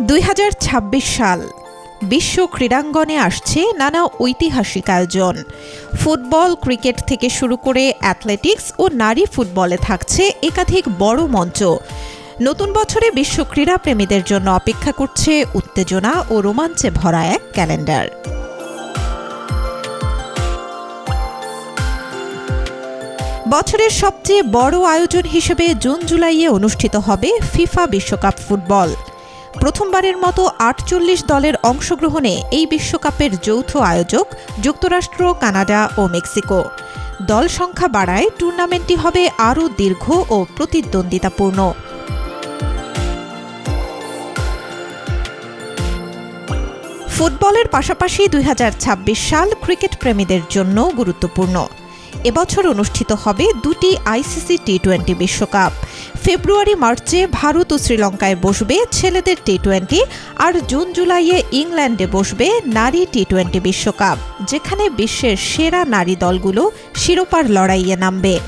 ২০২৬ সাল বিশ্ব ক্রীড়াঙ্গনে আসছে নানা ঐতিহাসিক আয়োজন। ফুটবল, ক্রিকেট থেকে শুরু করে অ্যাথলেটিক্স ও নারী ফুটবলে থাকছে একাধিক বড় মঞ্চ। নতুন বছরে বিশ্ব ক্রীড়াপ্রেমীদের জন্য অপেক্ষা করছে উত্তেজনা ও রোমাঞ্চে ভরা এক ক্যালেন্ডার। বছরের সবচেয়ে বড় আয়োজন হিসেবে জুন-জুলাইয়ে অনুষ্ঠিত হবে ফিফা বিশ্বকাপ ফুটবল। প্রথমবারের মতো ৪৮ দলের অংশগ্রহণে এই বিশ্বকাপের যৌথ আয়োজক যুক্তরাষ্ট্র, কানাডা ও মেক্সিকো। দল সংখ্যা বাড়ায় টুর্নামেন্টটি হবে আরও দীর্ঘ ও প্রতিদ্বন্দ্বিতাপূর্ণ। ফুটবলের পাশাপাশি ২০২৬ সাল ক্রিকেট প্রেমীদের জন্য গুরুত্বপূর্ণ। এবছর অনুষ্ঠিত হবে দুটি আইসিসি টি-20 বিশ্বকাপ। ফেব্রুয়ারি-মার্চে ভারত ও শ্রীলঙ্কায় বসবে ছেলেদের টি-20, আর জুন-জুলাইয়ে ইংল্যান্ডে বসবে নারী টি-20 বিশ্বকাপ, যেখানে বিশ্বের সেরা নারী দলগুলো শিরোপার লড়াইয়ে নামবে।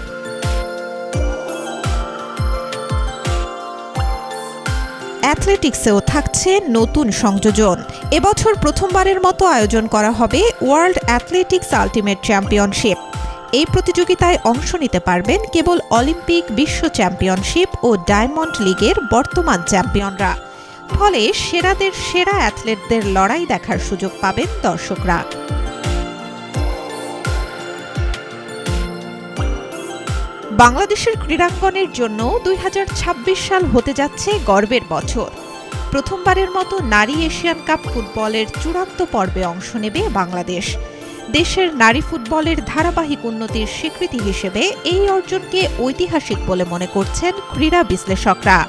অ্যাথলেটিক্সেও থাকছে নতুন সংযোজন। এবছর প্রথমবারের মতো আয়োজন করা হবে ওয়ার্ল্ড অ্যাথলেটিক্স আল্টিমেট চ্যাম্পিয়নশিপ। এই প্রতিযোগিতায় অংশ নিতে পারবেন কেবল অলিম্পিক, বিশ্ব চ্যাম্পিয়নশিপ ও ডায়মন্ড লিগের বর্তমান চ্যাম্পিয়নরা। ফলে সেরাদের সেরা অ্যাথলেটদের লড়াই দেখার সুযোগ পাবেন দর্শকরা। বাংলাদেশের ক্রীড়াঙ্গনের জন্য ২০২৬ সাল হতে যাচ্ছে গর্বের বছর। প্রথমবারের মতো নারী এশিয়ান কাপ ফুটবলের চূড়ান্ত পর্বে অংশ নেবে বাংলাদেশ। দেশের নারী ফুটবলের ধারাবাহিক উন্নতির স্বীকৃতি হিসেবে এই অর্জনকে ঐতিহাসিক বলে মনে করছেন ক্রীড়া বিশ্লেষকরা।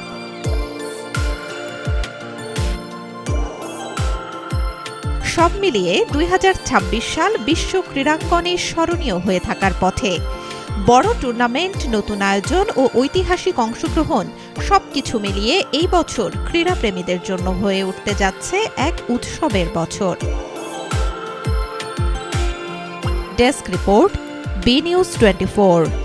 সব মিলিয়ে ২০২৬ সাল বিশ্ব ক্রীড়াঙ্গনে স্মরণীয় হয়ে থাকার পথে। বড় টুর্নামেন্ট, নতুন আয়োজন ও ঐতিহাসিক অংশগ্রহণ সবকিছু মিলিয়ে এই বছর ক্রীড়াপ্রেমীদের জন্য হয়ে উঠতে যাচ্ছে এক উৎসবের বছর। Desk report, B news 24।